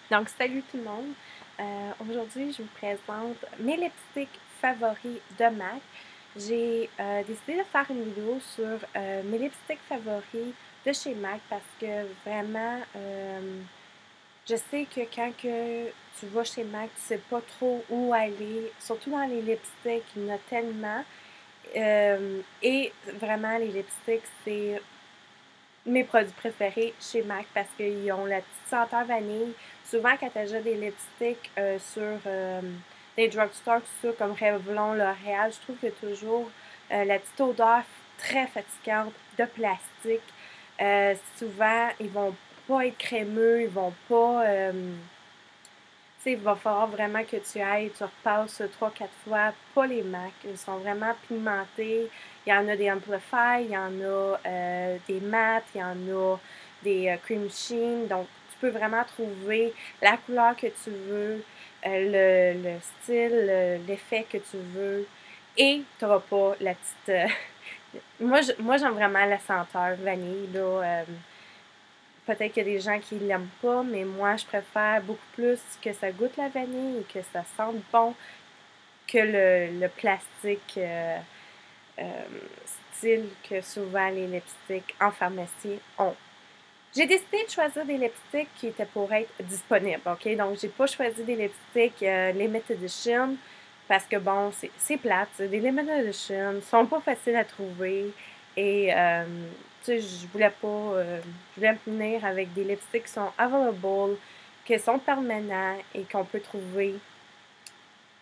Donc, salut tout le monde. Aujourd'hui, je vous présente mes lipsticks favoris de MAC. J'ai décidé de faire une vidéo sur mes lipsticks favoris de chez MAC parce que vraiment, je sais que quand tu vas chez MAC, tu sais pas trop où aller, surtout dans les lipsticks, il y en a tellement. Et vraiment, les lipsticks, c'est mes produits préférés chez MAC parce qu'ils ont la petite senteur vanille. Souvent, quand tu achètes des lipsticks sur des drugstores, tout ça, comme Revlon, L'Oréal, je trouve qu'il y a toujours la petite odeur très fatigante de plastique. Souvent, ils vont pas être crémeux, ils vont pas. Il va falloir vraiment que tu ailles, tu repasses 3-4 fois, pas les MAC. Ils sont vraiment pigmentés. Il y en a des Amplify, il y en a des mat, il y en a des cream sheen. Donc, tu peux vraiment trouver la couleur que tu veux, le style, l'effet que tu veux. Et tu n'auras pas la petite. Moi, j'aime vraiment la senteur vanille. Là, peut-être qu'il y a des gens qui ne l'aiment pas, mais moi, je préfère beaucoup plus que ça goûte la vanille et que ça sente bon que le plastique euh, style que souvent les lipsticks en pharmacie ont. J'ai décidé de choisir des lipsticks qui étaient pour être disponibles, ok? Donc, j'ai pas choisi des lipsticks Limited Edition parce que, bon, c'est plate. Des Limited Edition sont pas faciles à trouver et, tu sais, je voulais me tenir avec des lipsticks qui sont available, qui sont permanents et qu'on peut trouver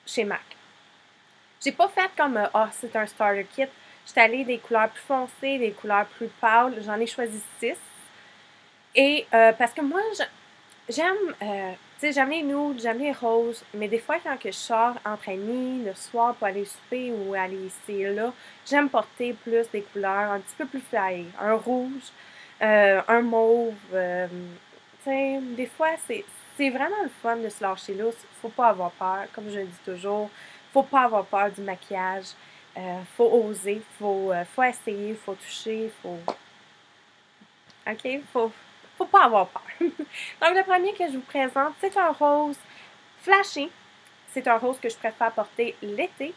chez MAC. J'ai pas fait comme, c'est un starter kit. J'étais allée des couleurs plus foncées, des couleurs plus pâles. J'en ai choisi 6. Et parce que moi, j'aime, tu sais, j'aime les nudes, j'aime les roses, mais des fois, quand que je sors entre amis le soir pour aller souper ou aller ici et là, j'aime porter plus des couleurs un petit peu plus flyées. Un rouge, un mauve, tu sais, des fois, c'est vraiment le fun de se lâcher là. Faut pas avoir peur, comme je le dis toujours. Faut pas avoir peur du maquillage. Faut oser, faut essayer, faut toucher, OK? Faut pas avoir peur. Donc, le premier que je vous présente, c'est un rose flashy. C'est un rose que je préfère porter l'été.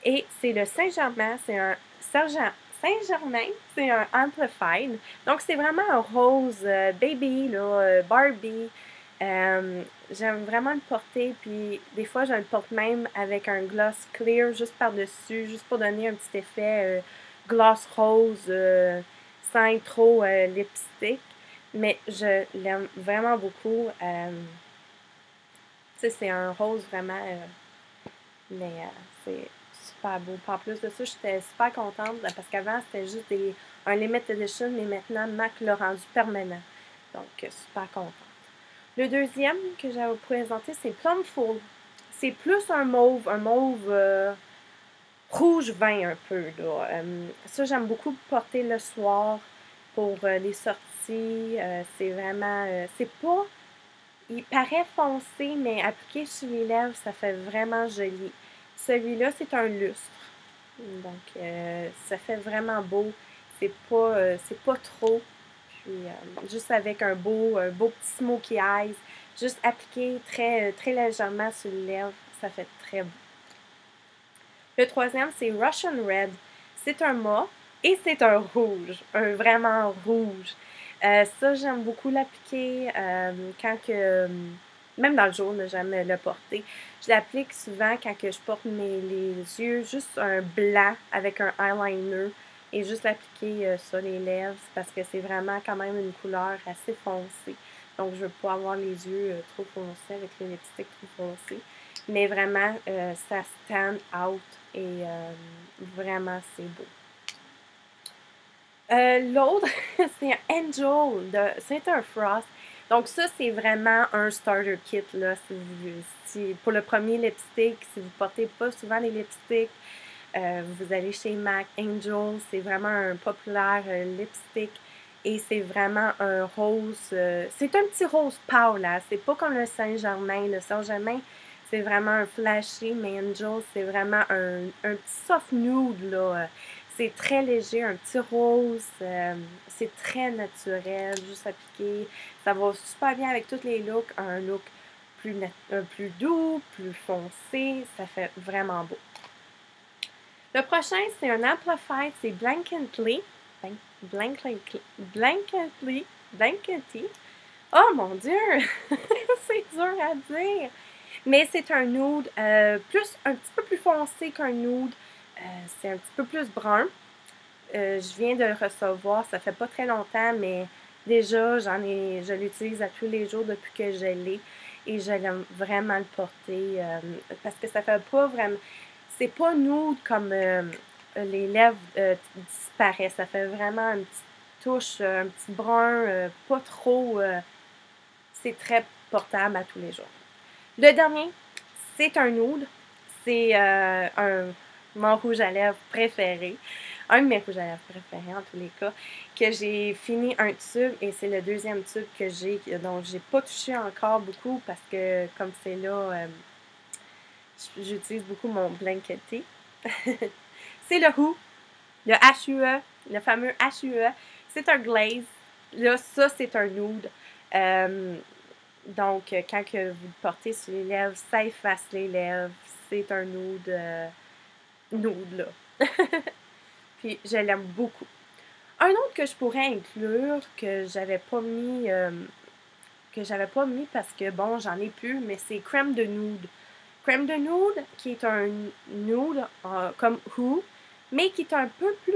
Et c'est le Saint-Germain. C'est un Saint-Germain. C'est un Amplified. Donc, c'est vraiment un rose baby, là, Barbie. J'aime vraiment le porter. Puis, des fois, je le porte même avec un gloss clear juste par-dessus, juste pour donner un petit effet gloss rose sans être trop lipstick. Mais je l'aime vraiment beaucoup. Tu sais, c'est un rose vraiment, mais c'est super beau. Puis en plus de ça, j'étais super contente parce qu'avant, c'était juste un limited edition, mais maintenant, MAC l'a rendu permanent. Donc, super contente. Le deuxième que j'ai à vous présenter, c'est Plumful. C'est plus un mauve rouge vin un peu. Là. Ça, j'aime beaucoup porter le soir pour les sorties. C'est vraiment, c'est pas il paraît foncé, mais appliqué sur les lèvres, ça fait vraiment joli. Celui-là, c'est un lustre. Donc, ça fait vraiment beau. C'est pas trop. Puis, juste avec un beau petit smoky eyes, juste appliqué très légèrement sur les lèvres, ça fait très beau. Le troisième, c'est Russian Red. C'est un mât et c'est un rouge, un vraiment rouge. Ça, j'aime beaucoup l'appliquer quand que. Même dans le jour, j'aime le porter. Je l'applique souvent quand que je porte les yeux, juste un blanc avec un eyeliner et juste l'appliquer sur les lèvres parce que c'est vraiment quand même une couleur assez foncée. Donc, je veux pas avoir les yeux trop foncés avec le lipstick trop foncé. Mais vraiment, ça stand out et vraiment, c'est beau. L'autre, c'est un Angel de Saint Frost. Donc ça, c'est vraiment un starter kit, là, pour le premier lipstick. Si vous portez pas souvent les lipsticks, vous allez chez MAC. Angel, c'est vraiment un populaire lipstick. Et c'est vraiment un rose. C'est un petit rose pâle, là. C'est pas comme le Saint-Germain. Le Saint-Germain, c'est vraiment un flashy, mais Angel, c'est vraiment un petit soft nude, là. C'est très léger, un petit rose. C'est très naturel, juste appliqué. Ça va super bien avec tous les looks. Un look plus doux, plus foncé. Ça fait vraiment beau. Le prochain, c'est un Amplified, c'est Blanketly. Blanketly. Oh mon Dieu! C'est dur à dire! Mais c'est un nude un petit peu plus foncé qu'un nude. C'est un petit peu plus brun. Je viens de le recevoir, ça fait pas très longtemps, mais déjà, je l'utilise à tous les jours depuis que je l'ai. Et je l'aime vraiment le porter parce que ça fait pas vraiment... C'est pas nude comme les lèvres disparaissent. Ça fait vraiment une petite touche, un petit brun, pas trop... c'est très portable à tous les jours. Le dernier, c'est un nude. C'est mon rouge à lèvres préféré. Un de mes rouges à lèvres préférés en tous les cas. Que j'ai fini un tube et c'est le deuxième tube que j'ai. Donc j'ai pas touché encore beaucoup parce que comme c'est là, j'utilise beaucoup mon Blanketly. C'est le Who, le HUE, le fameux HUE. C'est un glaze. Là, ça, c'est un nude. Donc, quand que vous le portez sur les lèvres, ça efface les lèvres. C'est un nude, nude là. Puis, je l'aime beaucoup. Un autre que je pourrais inclure, que j'avais pas mis parce que, bon, j'en ai plus, mais c'est Crème de Nude. Crème de Nude, qui est un nude comme Who, mais qui est un peu plus...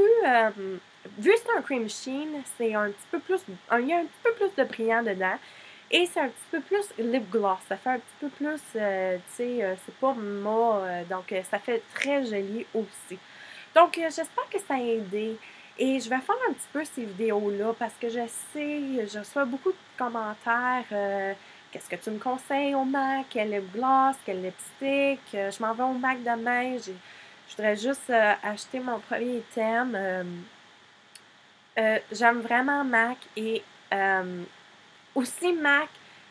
vu que c'est un cream sheen, c'est un petit peu plus... Il y a un petit peu plus de brillant dedans. Et c'est un petit peu plus lip gloss. Ça fait un petit peu plus, tu sais, c'est pas mat. Donc, ça fait très joli aussi. Donc, j'espère que ça a aidé. Et je vais faire un petit peu ces vidéos-là parce que je reçois beaucoup de commentaires. Qu'est-ce que tu me conseilles au MAC? Quel lip gloss? Quel lipstick? Je m'en vais au MAC demain. Je voudrais juste acheter mon premier item. J'aime vraiment MAC et aussi MAC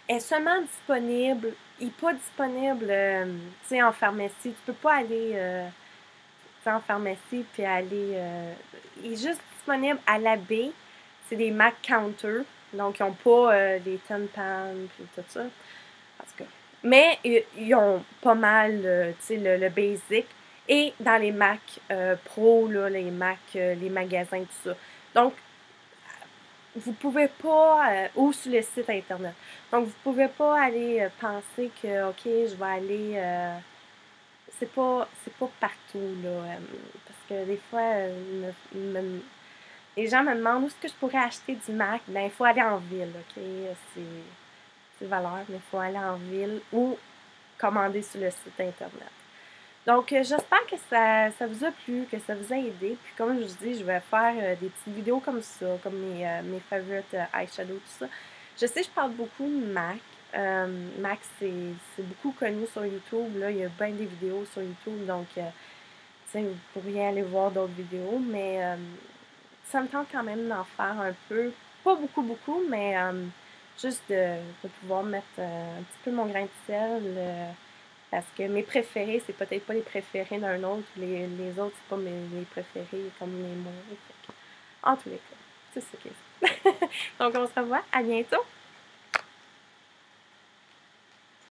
est seulement disponible. Il n'est pas disponible tu sais, en pharmacie. Tu peux pas aller en pharmacie puis aller. Il est juste disponible à la baie. C'est des MAC Counter. Donc, ils n'ont pas des 10 pounds et tout ça. En tout cas. Mais ils ont pas mal, tu sais, le basic. Et dans les Mac Pro, là, les Mac, les magasins, tout ça. Donc, vous pouvez pas, ou sur le site internet. Donc, vous pouvez pas aller penser que, OK, je vais aller, c'est pas partout, là, parce que des fois, les gens me demandent où est-ce que je pourrais acheter du MAC. Ben, il faut aller en ville, OK, c'est valeur, mais il faut aller en ville ou commander sur le site internet. Donc, j'espère que ça vous a plu, que ça vous a aidé. Puis, comme je vous dis, je vais faire des petites vidéos comme ça, comme mes favorite eyeshadows, tout ça. Je sais, je parle beaucoup de MAC. MAC, c'est beaucoup connu sur YouTube. Là, il y a bien des vidéos sur YouTube. Donc, vous pourriez aller voir d'autres vidéos. Mais ça me tente quand même d'en faire un peu. Pas beaucoup, mais juste de pouvoir mettre un petit peu mon grain de sel. Parce que mes préférés, c'est peut-être pas les préférés d'un autre. Les autres, c'est pas mes préférés comme les mots. En tous les cas, c'est ça qui est. Donc, on se revoit. À bientôt!